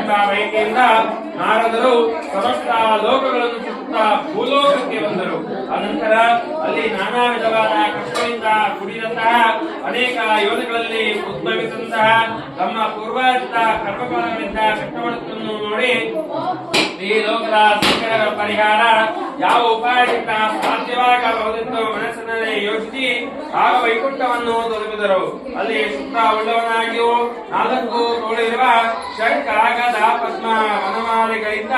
ಎಂಬ ಬಯಕೆಯಿಂದ ನಾರದರು ಸಮಸ್ತ ಲೋಕಗಳನ್ನು ಸುತ್ತಾ ಭೂಲೋಕಕ್ಕೆ ಬಂದರು. ಅನಂತರ ಅಲ್ಲಿ ನಾನಾ ವಿಧವಾದ ಕಷ್ಟದಿಂದ ಕುಡಿದಂತಹ ಅನೇಕ ಯೋನಿಗಳಲ್ಲಿ ಉದ್ಭವಿಸಿದಂತಹ ತಮ್ಮ ಪೂರ್ವಾರ್ಜಿತ ಕರ್ಮಫಲಗಳಿಂದ ಕಷ್ಟಪಡುವುದನ್ನು ನೋಡಿ ಈ ಲೋಕದ ಸಂಕಟಗಳ ಪರಿಹಾರ ಯಾವ ಉಪಾಯದಿಂದ ಸಾಧ್ಯವಾಗಬಹುದೆಂದು ಮನಸ್ಸಿನಲ್ಲಿ ಯೋಚಿಸಿ ಆಗ ವೈಕುಂಠವನ್ನು ತಲುಪಿದರು. ಅಲ್ಲಿ ಸುತ್ತ ಉಳ್ಳವನಾಗಿಯೂ 4 ತೋಳಿರುವ ಶಂಖ ಗದ ಪದ್ಮ ವನಮಾಲೆಗಳಿಂದ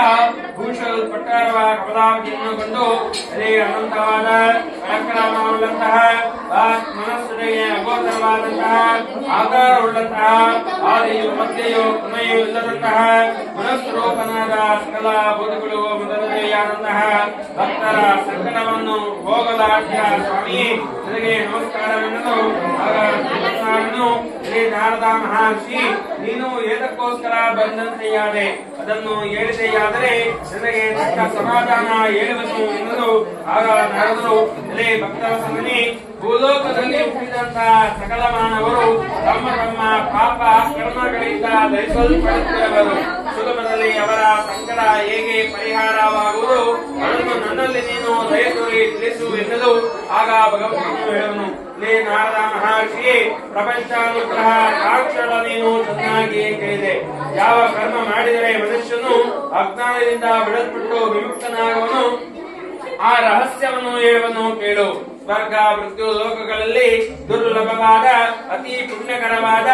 ಭೂಷಲ್ಪಟ್ಟಿರುವ ಕಮಲಾವತಿಯನ್ನು ಕಂಡು ಅದೇ ಅನಂತವಾದ ಪರಾಕ್ರಮವುಳ್ಳಂತಹ ಮನಸ್ಸಿಗೆ ಅಗೋಚರವಾದಂತಹ ಆಕಾರವುಳ್ಳಂತಹ ಆದಿಯು ಮಧ್ಯೆಯು ಕೊನೆಯೂ ಇಲ್ಲದಂತಹ ಮನಸ್ವರೂಪನಾದ ಸಕಲ ಭೂತಗಳು ಮೊದಲನೆಯಾದಂತಹ ಭಕ್ತರ ಸಂಕಟವನ್ನು ಹೋಗಲಾಡ್ಯ ಸ್ವಾಮಿ ನಿನಗೆ ನಮಸ್ಕಾರವೆನ್ನಲು ಆಗ ಶ್ರೀಮನ್ನಾರನು ಶ್ರೀ ನಾರದ ಮಹರ್ಷಿ ನೀನು ಏತಕ್ಕೋಸ್ಕರ ಬಂದಂತೆಯಾದೆ ಅದನ್ನು ಹೇಳಿದೆಯಾದರೆ ನನಗೆ ತಕ್ಕ ಸಮಾಧಾನ ಹೇಳುವನು ಎನ್ನಲು ಆಗ ನಾರದರು ಎಲೆ ಭಕ್ತರ ಸಂಗನಿ ಭೂಲೋಕದಲ್ಲಿ ಹುಟ್ಟಿದಂತಹ ಸಕಲ ಮಾನವರು ತಮ್ಮ ತಮ್ಮ ಪಾಪ ಕರ್ಮಗಳಿಂದ ಧರಿಸಲ್ಪಡುತ್ತಿರುವರು. ಸುಲಭದಲ್ಲಿ ಅವರ ಸಂಕಟ ಹೇಗೆ ಪರಿಹಾರವಾಗುವುದು ಅದನ್ನು ನನ್ನಲ್ಲಿ ನೀನು ದಯತೋರಿ ತಿಳಿಸು ಎನ್ನಲು ಆಗ ಭಗವಂತನು ಹೇಳುವನು ಲೇ ನಾರದ ಮಹರ್ಷಿ ಪ್ರಪಂಚಾನುಗ್ರಹ ಸಾಕ್ಷರ ನೀನು ಚೆನ್ನಾಗಿ ಕೇಳಿದೆ. ಯಾವ ಕರ್ಮ ಮಾಡಿದರೆ ಮನುಷ್ಯನು ಅಜ್ಞಾನದಿಂದ ಬಿಡಲ್ಪಟ್ಟು ವಿಮುಕ್ತನಾಗುವನು ಆ ರಹಸ್ಯವನ್ನು ಹೇಳುವನು ಕೇಳು. ಸ್ವರ್ಗ ಮೃತ್ಯು ಲೋಕಗಳಲ್ಲಿ ದುರ್ಲಭವಾದ ಅತಿ ಪುಣ್ಯಕರವಾದ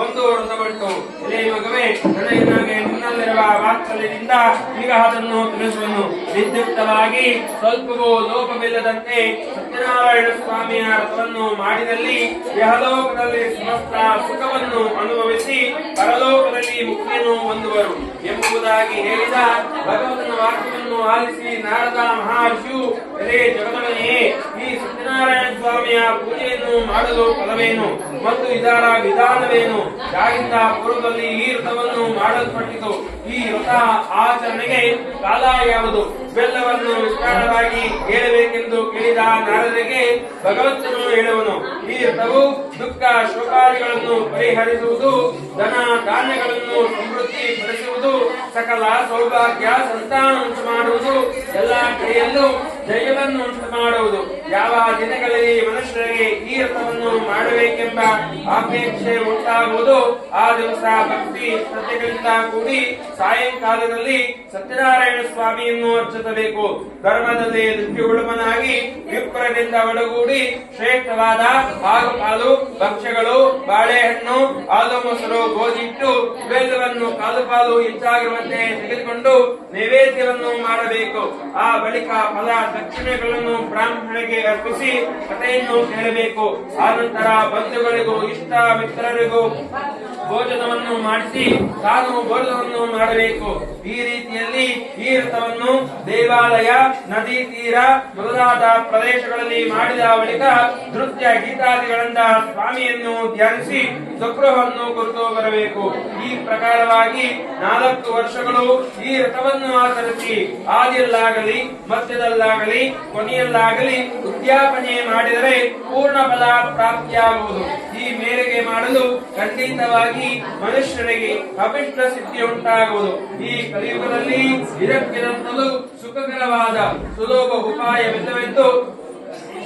ಒಂದು ವ್ರತವುಂಟು. ಇದೇ ಮಗವೇ ನನಗೆ ನಿನ್ನಲ್ಲಿರುವ ವಾತ್ಸಲ್ಯದಿಂದ ಈಗ ಅದನ್ನು ತಿಳಿಸುವನು. ವಿದ್ಯುಕ್ತವಾಗಿ ಸ್ವಲ್ಪವೂ ಲೋಪವಿಲ್ಲದಂತೆ ಸತ್ಯನಾರಾಯಣ ಸ್ವಾಮಿಯ ವ್ರತವನ್ನು ಮಾಡಿದಲ್ಲಿ ಯಹಲೋಕದಲ್ಲಿ ಸಮಸ್ತ ಸುಖವನ್ನು ಅನುಭವಿಸಿ ಪರಲೋಕದಲ್ಲಿ ಮುಕ್ತಿಯನ್ನು ಹೊಂದುವರು ಎಂಬುದಾಗಿ ಹೇಳಿದ ಭಗವಂತನ ವಾಕ್ಯವನ್ನು ಆಲಿಸಿ ನಾರದ ಮಹರ್ಷಿಯು ಎಲೆ ಜಗದೊಡನೆಯೇ ಈ ಸತ್ಯನಾರಾಯಣ ಸ್ವಾಮಿಯ ಪೂಜೆಯನ್ನು ಮಾಡಲು ಫಲವೇನು ಮತ್ತು ಇದರ ವಿಧಾನವೇನು? ಯಾರಿಂದ ಪೂರ್ವದಲ್ಲಿ ಈ ವ್ರತವನ್ನು ಮಾಡಲ್ಪಟ್ಟಿತು? ಈ ವ್ರತ ಆಚರಣೆಗೆ ಕಾಲ ಯಾವುದು? ಇವೆಲ್ಲವನ್ನು ವಿಸ್ತಾರವಾಗಿ ಹೇಳಬೇಕೆಂದು ಕೇಳಿದ ನಾರದರಿಗೆ ಭಗವಂತನು ಹೇಳುವನು ಈ ವ್ರತವು ದುಃಖ ಶೋಕಾದಿಗಳನ್ನು ಪರಿಹರಿಸುವುದು, ಧನ ಧಾನ್ಯಗಳನ್ನು ಸಮೃದ್ಧಿ ಪಡಿಸುವುದು, ಸಕಲ ಸೌಭಾಗ್ಯ ಸಂತಾನ ಉಂಟು ಮಾಡುವುದು, ಎಲ್ಲಾ ಕಡೆಯಲ್ಲೂ ಜಯವನ್ನು ಉಂಟು ಮಾಡುವುದು. ಯಾವ ದಿನಗಳಲ್ಲಿ ಮನುಷ್ಯರಿಗೆ ಈ ವ್ರತವನ್ನು ಮಾಡಬೇಕೆಂಬ ಅಪೇಕ್ಷೆ ಉಂಟಾಗುವುದು ಆ ದಿವಸ ಭಕ್ತಿ ಶ್ರದ್ಧೆಗಳಿಂದ ಕೂಡಿ ಸಾಯಂಕಾಲದಲ್ಲಿ ಸತ್ಯನಾರಾಯಣ ಸ್ವಾಮಿಯನ್ನು ಅರ್ಚಿಸಬೇಕು. ಧರ್ಮದಲ್ಲಿ ದುಃಖಿಗುಳುಮನಾಗಿ ವಿಪ್ರದಿಂದ ಒಳಗೂಡಿ ಶ್ರೇಷ್ಠವಾದ ಹಾಲು ಭಕ್ಷ್ಯಗಳು, ಬಾಳೆಹಣ್ಣು, ಹಾಲು ಮೊಸರು, ಗೋಧಿಟ್ಟು ಇವೆಲ್ಲವನ್ನು ಕಾಲು ಪಾಲು ಹೆಚ್ಚಾಗಿರುವಂತೆ ತೆಗೆದುಕೊಂಡು ನೈವೇದ್ಯವನ್ನು ಮಾಡಬೇಕು. ಆ ಬಳಿಕ ಫಲ ದಕ್ಷಿಣೆಗಳನ್ನು ಬ್ರಾಹ್ಮಣರಿಗೆ ಅರ್ಪಿಸಿ ಕಥೆಯನ್ನು ಕೇಳಬೇಕು. ಆನಂತರ ಬಂಧುಗಳಿಗೂ ಇಷ್ಟ ಮಿತ್ರರಿಗೂ ಭೋಜನವನ್ನು ಮಾಡಿಸಿ ತಾನು ಭೋಜನವನ್ನು ಮಾಡಬೇಕು. ಈ ರೀತಿಯಲ್ಲಿ ಈ ವ್ರತವನ್ನು ದೇವಾಲಯ, ನದಿ ತೀರ ಮೊದಲಾದ ಪ್ರದೇಶಗಳಲ್ಲಿ ಮಾಡಿದ ಬಳಿಕ ನೃತ್ಯ ಗೀತಾದಿಗಳಿಂದ ಸ್ವಾಮಿಯನ್ನು ಧ್ಯಾನಿಸಿ ಸ್ವಗೃಹವನ್ನು ಕುರಿತು ಬರಬೇಕು. ಈ ಪ್ರಕಾರವಾಗಿ 4 ವರ್ಷಗಳು ಈ ವ್ರತವನ್ನು ಆಚರಿಸಿ ಆದಿಯಲ್ಲಾಗಲಿ ಮಧ್ಯದಲ್ಲಾಗಲಿ ಕೊನೆಯಲ್ಲಾಗಲಿ ಉದ್ಯಾಪನೆ ಮಾಡಿದರೆ ಪೂರ್ಣ ಫಲ ಪ್ರಾಪ್ತಿಯಾಗುವುದು. ಈ ಮೇರೆಗೆ ಮಾಡಲು ಖಂಡಿತವಾಗಿ ಮನುಷ್ಯರಿಗೆ ಅಭಿಷ್ಟ ಸಿದ್ಧಿ ಉಂಟಾಗುವುದು. ಈ ಕಲಿಯುಗದಲ್ಲಿ ಇದಕ್ಕಿಂತಲೂ ಸುಖಕರವಾದ ಸುಲಭ ಉಪಾಯವಿಲ್ಲವೆಂದು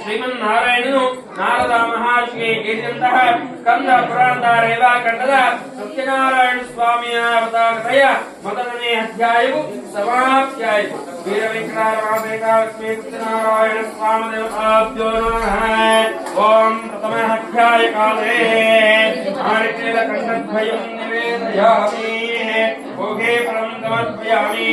ಶ್ರೀಮನ್ನಾರಾಯಣನು ನಾರದ ಮಹರ್ಷಿಗೆ ಹೇಳಿದಂತಹ ಕಂದ ಪುರಾಣದ ರೇವಾಖಂಡದ ಸತ್ಯನಾರಾಯಣ ಸ್ವಾಮಿಯ ವ್ರತಕಥೆಯ ಮೊದಲನೇ ಅಧ್ಯಾಯವು ಸಮಾಪ್ತಿಯಾಯಿತು. ವೀರವಿಕ್ರಮಾದೇಕಾಲಕ್ಷ್ಮೀ ಸತ್ಯನಾರಾಯಣ ಸ್ವಾಮಿ ದೇವತಾಭ್ಯೋ ನಮಃ. ಓಂ ಪ್ರಥಮ ಅಧ್ಯಾಯ ಕಾಲೇ ಆರಿಕೇಲ ಕಂಠದ್ವಯಂ ನಿವೇದಯಾಮಿ ಭೋಗೆ ಫಲಂ ಸಮರ್ಪಯಾಮಿ.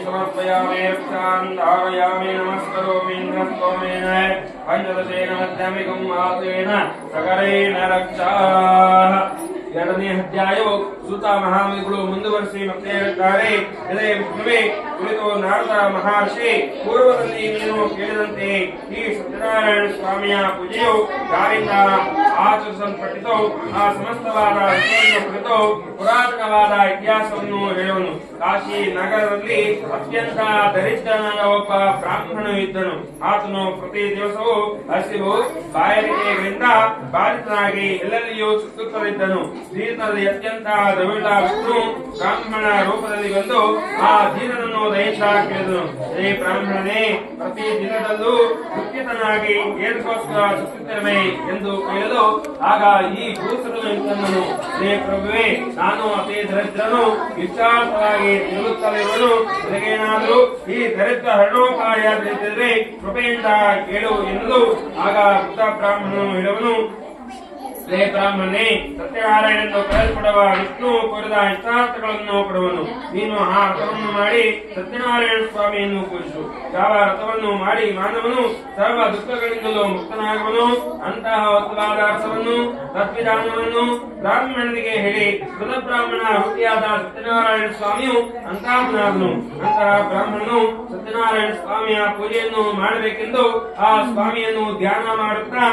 ಸಮರ್ಪಯಾಮಿ ರಕ್ಷಾಂಧಾರಯಾಮಿ ನಮಸ್ಕರೋಮಿ ಇಂದ್ರಸ್ತೋಮೇನ ಪಂಚದಶೇನ ಮಧ್ಯಮಿಕಂ ಆಸೇನ ಸಕರೇಣ ರಕ್ಷಾ. ಎರಡನೇ ಅಧ್ಯಾಯವು ಸೂತ ಮಹಾಮುನಿಗಳು ಮುಂದುವರಿಸಿ ಮತ್ತೆ ಹೇಳುತ್ತಾರೆ. ಇದೇ ವಿಷ್ಣುವೇ ಕುರಿತು ನಾರದ ಮಹರ್ಷಿ ಪೂರ್ವದಲ್ಲಿ ನೀನು ಕೇಳಿದಂತೆ ಈ ಸತ್ಯನಾರಾಯಣ ಸ್ವಾಮಿಯ ಪೂಜೆಯು ಯಾರಿಂದ ಆಚರಿಸಲ್ಪಟ್ಟಿತು. ಆ ಸಮಸ್ತವಾದ ವಿಷಯವನ್ನು ಕುರಿತು ಪುರಾತನವಾದ ಇತಿಹಾಸವನ್ನು ಹೇಳುವನು. ಕಾಶಿ ನಗರದಲ್ಲಿ ಅತ್ಯಂತ ದರಿದ್ರನಾದ ಒಬ್ಬ ಬ್ರಾಹ್ಮಣನು ಇದ್ದನು. ಆತನು ಪ್ರತಿ ದಿವಸವೂ ಹಸಿವು ಬಾಯಾರಿಕೆಗಳಿಂದ ಬಾಧಿತನಾಗಿ ಎಲ್ಲೆಲ್ಲಿಯೂ ಸುತ್ತುತ್ತಲಿದ್ದನು. ದೀನದಲ್ಲಿ ಅತ್ಯಂತ ದವಿಳ ವಿಷ್ಣು ಬ್ರಾಹ್ಮಣ ರೂಪದಲ್ಲಿ ಬಂದು ಆ ದೀನನನ್ನು ದಯೆಯಿಂದ ಕೇಳಿದನು, ಹೇ ಬ್ರಾಹ್ಮಣನೇ, ಪ್ರತಿ ದಿನದಲ್ಲೂ ದುಃಖಿತನಾಗಿ ಏನಕ್ಕೋಸ್ಕರ ಸುತ್ತುತ್ತಿರುವೆ ಎಂದು ಕೇಳಲು, ಆಗ ಈ ಪುರುಷರನ್ನು ಇಂತಂದನು, ಹೇ ಪ್ರಭುವೇ, ನಾನು ಅತಿ ದರಿದ್ರನು, ನಿಶ್ಚಾರ್ಥವಾಗಿ ನಿಲ್ಲುತ್ತಲಿರುವನು. ನನಗೇನಾದರೂ ಈ ದರಿದ್ರ ಹರಣೋಪಾಯವಿದ್ದರೆ ಕೃಪೆಯಿಂದ ಕೇಳು ಎನ್ನಲು, ಆಗ ವೃದ್ಧ ಬ್ರಾಹ್ಮಣನು ಹೇಳುವನು, ಹೇ ಬ್ರಾಹ್ಮಣನೇ, ಸತ್ಯನಾರಾಯಣೆಂದು ಕರೆಯಲ್ಪಡುವ ವಿಷ್ಣು ಕೋರಿದ ಇಷ್ಟಾರ್ಥಗಳನ್ನು ಕೊಡುವನು. ನೀನು ಆ ವ್ರತವನ್ನು ಮಾಡಿ ಸತ್ಯನಾರಾಯಣ ಸ್ವಾಮಿಯನ್ನು ಪೂಜಿಸು. ಯಾವ ವ್ರತವನ್ನು ಮಾಡಿ ಮಾನವನು ಸರ್ವ ದುಃಖಗಳಿಂದಲೂ ಮುಕ್ತನಾಗುವನು. ಅಂತಹ ಉತ್ತಮವಾದ ಅರ್ಥವನ್ನು ತತ್ವಿಧಾನವನ್ನು ಬ್ರಾಹ್ಮಣನಿಗೆ ಹೇಳಿ ಮೃತ ಬ್ರಾಹ್ಮಣ ವೃತ್ತಿಯಾದ ಸತ್ಯನಾರಾಯಣ ಸ್ವಾಮಿಯು ಅಂತಹನಾದನು. ಅಂತಹ ಬ್ರಾಹ್ಮಣನು ಸತ್ಯನಾರಾಯಣ ಸ್ವಾಮಿಯ ಪೂಜೆಯನ್ನು ಮಾಡಬೇಕೆಂದು ಆ ಸ್ವಾಮಿಯನ್ನು ಧ್ಯಾನ ಮಾಡುತ್ತಾ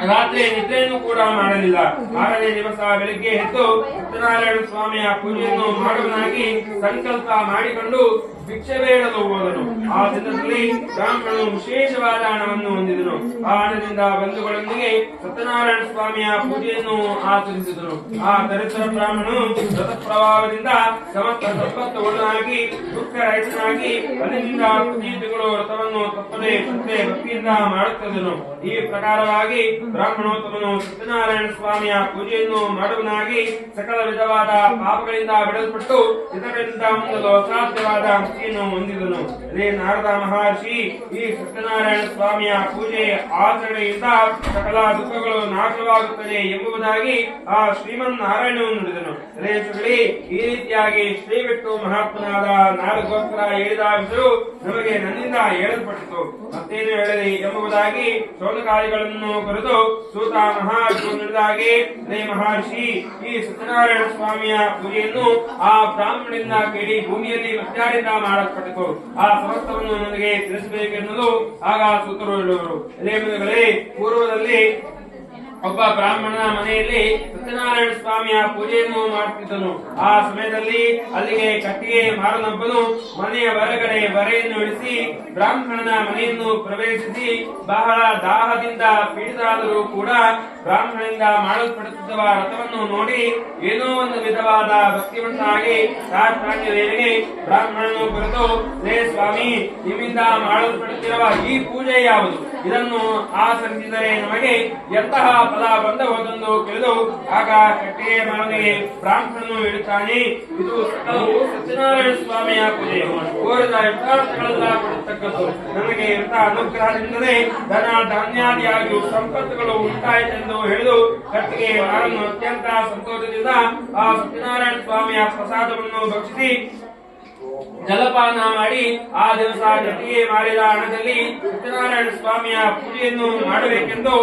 ರಾತ್ರಿ ನಿದ್ರೆಯನ್ನು ಕೂಡ ಮಾಡಲಿಲ್ಲ. 6ನೇ ದಿವಸ ಬೆಳಿಗ್ಗೆ ಎದ್ದು ಸತ್ಯನಾರಾಯಣ ಸ್ವಾಮಿಯ ಪೂಜೆಯನ್ನು ಮಾಡುವನಾಗಿ ಸಂಕಲ್ಪ ಮಾಡಿಕೊಂಡು ಭಿಕ್ಷೆ ಬೇಡಲು ಹೋದನು. ಆ ದಿನದಲ್ಲಿ ಬ್ರಾಹ್ಮಣನು ವಿಶೇಷವಾದ ಹಣವನ್ನು ಹೊಂದಿದನು. ಆ ಹಣದಿಂದ ಬಂಧುಗಳೊಂದಿಗೆ ಸತ್ಯನಾರಾಯಣ ಸ್ವಾಮಿಯ ಪೂಜೆಯನ್ನು ಆಚರಿಸಿದನು. ಆ ದರಿದ್ರ ಬ್ರಾಹ್ಮಣನು ವ್ರತ ಪ್ರಭಾವದಿಂದ ಸಮಸ್ತ ಸಂಪತ್ತುಗಳನ್ನಾಗಿ ದುಃಖರಹಿತನಾಗಿ ಅಲ್ಲಿಂದ ಪ್ರತಿ ತಿಂಗಳು ವ್ರತವನ್ನು ತಪ್ಪದೆ ಶ್ರದ್ಧೆ ಭಕ್ತಿಯಿಂದ ಮಾಡುತ್ತಿದ್ದನು. ಈ ಪ್ರಕಾರವಾಗಿ ಬ್ರಾಹ್ಮಣೋತ್ತಮನು ಸತ್ಯನಾರಾಯಣ ಸ್ವಾಮಿಯ ಪೂಜೆಯನ್ನು ಮಾಡುವನಾಗಿ ಸಕಲ ವಿಧವಾದ ಪಾಪಗಳಿಂದ ಬಿಡಲ್ಪಟ್ಟು ಇತರರಿಂದ ಹೊಂದಲು ಅಸಾಧ್ಯವಾದ ಮುಕ್ತಿಯನ್ನು ಹೊಂದಿದನು. ರೇ ನಾರದ ಮಹರ್ಷಿ, ಈ ಸತ್ಯನಾರಾಯಣ ಸ್ವಾಮಿಯ ಪೂಜೆ ಆಚರಣೆಯಿಂದ ಸಕಲ ದುಃಖಗಳು ನಾಶವಾಗುತ್ತದೆ ಎಂಬುದಾಗಿ ಆ ಶ್ರೀಮನ್ ನಾರಾಯಣನು ನುಡಿದನು. ರೇಷುಗಳೇ, ಈ ರೀತಿಯಾಗಿ ಶ್ರೀ ವಿಷ್ಣು ಮಹಾತ್ಮನಾದ ನಾರಗೋಸ್ಕರ ಹೇಳಿದ ವಿಷಯವು ನಮಗೆ ನನ್ನಿಂದ ಹೇಳಲ್ಪಟ್ಟಿತು. ಮತ್ತೇನು ಹೇಳಲಿ ಎಂಬುದಾಗಿ ಶೋಧಕಾದಿಗಳನ್ನು ಕುರಿತು ಸೂತ ಮಹರ್ಷಿ ನುಡಿದಾಗೆ, ರೇ ಮಹರ್ಷಿ, ಈ ಸತ್ಯನಾರಾಯಣ ಸ್ವಾಮಿಯ ಪೂಜೆಯನ್ನು ಆ ಬ್ರಾಹ್ಮಣರಿಂದ ಕೇಳಿ ಭೂಮಿಯಲ್ಲಿ ಮತ್ಯಾರಿಂದ ಮಾಡಲ್ಪಟ್ಟಿತು. ಆ ಸಮಸ್ತವನ್ನು ನನಗೆ ತಿಳಿಸಬೇಕೆನ್ನಲು ಆಗ ಸೂತರು ಹೇಳುವರು. ರೇಮುಗಳೇ, ಪೂರ್ವದಲ್ಲಿ ಒಬ್ಬ ಬ್ರಾಹ್ಮಣನ ಮನೆಯಲ್ಲಿ ಸತ್ಯನಾರಾಯಣ ಸ್ವಾಮಿಯ ಪೂಜೆಯನ್ನು ಮಾಡುತ್ತಿದ್ದನು. ಆ ಸಮಯದಲ್ಲಿ ಅಲ್ಲಿಗೆ ಕಟ್ಟಿಗೆ ಮಾರನೊಬ್ಬನು ಮನೆಯ ಹೊರಗಡೆ ಬರೆಯನ್ನು ಇಳಿಸಿ ಬ್ರಾಹ್ಮಣನ ಮನೆಯನ್ನು ಪ್ರವೇಶಿಸಿ ಬಹಳ ದಾಹದಿಂದ ಪೀಡಿತರಾದರೂ ಕೂಡ ಬ್ರಾಹ್ಮಣನಿಂದ ಮಾಡಲ್ಪಡುತ್ತಿದ್ದ ವ್ರತವನ್ನು ನೋಡಿ ಏನೋ ಒಂದು ವಿಧವಾದ ಭಕ್ತಿವಂತನಾಗಿ ಸಾಷ್ಟಾಂಗವೇರಿಗೆ ಬ್ರಾಹ್ಮಣನು ಕುರಿತು, ಹೇ ಸ್ವಾಮಿ, ನಿಮ್ಮಿಂದ ಮಾಡಲ್ಪಡುತ್ತಿರುವ ಈ ಪೂಜೆ ಯಾವುದು? ಇದನ್ನು ಆಚರಿಸಿದರೆ ನಮಗೆ ಎಂತಹ ಫಲ ಬಂದಬಹುದೆಂದು ಕೇಳಿದು, ಆಗ ಕಟ್ಟಿಗೆ ಮಾರನಿಗೆ ಬ್ರಾಹ್ಮಣನು ಹೇಳುತ್ತಾನೆ, ಇದು ಸಕಲವು ಸತ್ಯನಾರಾಯಣ ಸ್ವಾಮಿಯ ಪೂಜೆ, ಕೋರಿದ ಯಥಾರ್ಥಗಳೆಲ್ಲ ಕೊಡತಕ್ಕದ್ದು. ನನಗೆ ವ್ರತ ಅನುಗ್ರಹದಿಂದಲೇ ಧನ ಧಾನ್ಯಾದಿಯಾಗಿ ಸಂಪತ್ತುಗಳು ಉಂಟಾಯಿತೆಂದು ಹೇಳಿದು ಕಟ್ಟಿಗೆ ಮಾರನ್ನು ಅತ್ಯಂತ ಸಂತೋಷದಿಂದ ಆ ಸತ್ಯನಾರಾಯಣ ಸ್ವಾಮಿಯ ಪ್ರಸಾದವನ್ನು ಭಕ್ಷಿಸಿ ಜಲಪಾನ ಮಾಡಿ ಆ ದಿವಸ ಕಟ್ಟಿಗೆ ಮಾರಿದ ಹಣದಲ್ಲಿ ಸತ್ಯನಾರಾಯಣ ಸ್ವಾಮಿಯ ಪೂಜೆಯನ್ನು ಮಾಡಬೇಕೆಂದು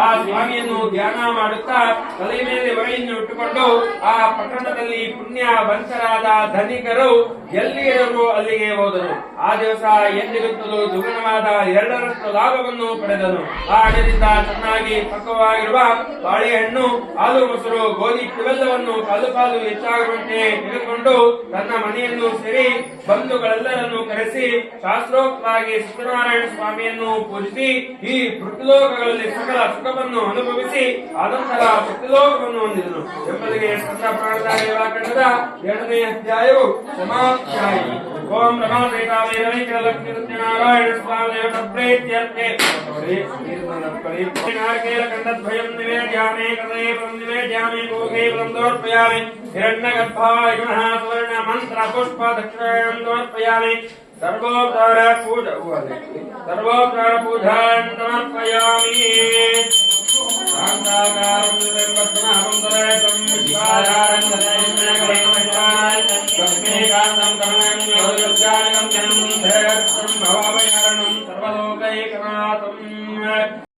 ಆ ಸ್ವಾಮಿಯನ್ನು ಧ್ಯಾನ ಮಾಡುತ್ತಾ ತಲೆ ಮೇಲೆ ಹೊರೆಯನ್ನು ಇಟ್ಟುಕೊಂಡು ಆ ಪಟ್ಟಣದಲ್ಲಿ ಪುಣ್ಯವಂತರಾದ ಧನಿಕರು ಎಲ್ಲಿಯರು ಅಲ್ಲಿಗೆ ಹೋದರು. ಆ ದಿವಸ ಎಂದಿರುತ್ತಲೂ ದ್ವಿಗುಣವಾದ 2ರಷ್ಟು ಲಾಭವನ್ನು ಪಡೆದನು. ಆ ಹಣದಿಂದ ಚೆನ್ನಾಗಿ ಪಕ್ವವಾಗಿರುವ ಬಾಳೆಹಣ್ಣು, ಹಾಲು, ಮೊಸರು, ಗೋಧಿ ಇವೆಲ್ಲವನ್ನು ಕಾಲು ಕಾಲು ಹೆಚ್ಚಾಗುವಂತೆ ತೆಗೆದುಕೊಂಡು ತನ್ನ ಮನೆಯನ್ನು ಸೇರಿ ಬಂಧುಗಳೆಲ್ಲರನ್ನು ಕರೆಸಿ ಶಾಸ್ತ್ರೋಕ್ತವಾಗಿ ಸತ್ಯನಾರಾಯಣ ಸ್ವಾಮಿಯನ್ನು ಪೂಜಿಸಿ ಈ ಪೃಥ್ವಿಲೋಕಗಳಲ್ಲಿ ಸಕಲ ಸುಖವನ್ನು ಅನುಭವಿಸಿ ಅನಂತರ ಪೃಥ್ವಿಲೋಕವನ್ನು ಹೊಂದಿದನು ಎಂಬುದಕ್ಕೆ ಸ್ಕಂದ ಪುರಾಣದ ಕಂಡದ 2ನೇ ಅಧ್ಯಾಯವು ಸಮಾಪ್ತಿಯಾಯಿತು. ಓಂ ರಮಾ ಶ್ರೀಕಾಮೇ ರಮೇಶ್ವರ ಲಕ್ಷ್ಮೀ ಸತ್ಯನಾರಾಯಣ ಸ್ವಾಮಿ ದೇವತ ಪ್ರೇತ್ಯರ್ಥೆ ಕಂಡದ್ವಯಂ ನಿವೇದ್ಯಾಮೇ ಕದೇವಂ ನಿವೇದ್ಯಾಮೇ ಗೋಗೇವಂ ಸಮರ್ಪಯಾಮಿ ಹಿರಣ್ಯಗರ್ಭಾಯ ಗುಣಃ ಸುವರ್ಣ ಮಂತ್ರ ಪುಷ್ಪ ದಕ್ಷಿಣಾಯಂ ಸಮರ್ಪಯಾಮಿ ಸರ್ವೋಪಚಾರ ಪೂಜಾಂ ಸಮರ್ಪಯಾಮಿ. ಶಾಂತಾಕಾರಂ ಪದ್ಮನಾಭಂ ತರೇತಂ ವಿಶ್ವಾಧಾರಂ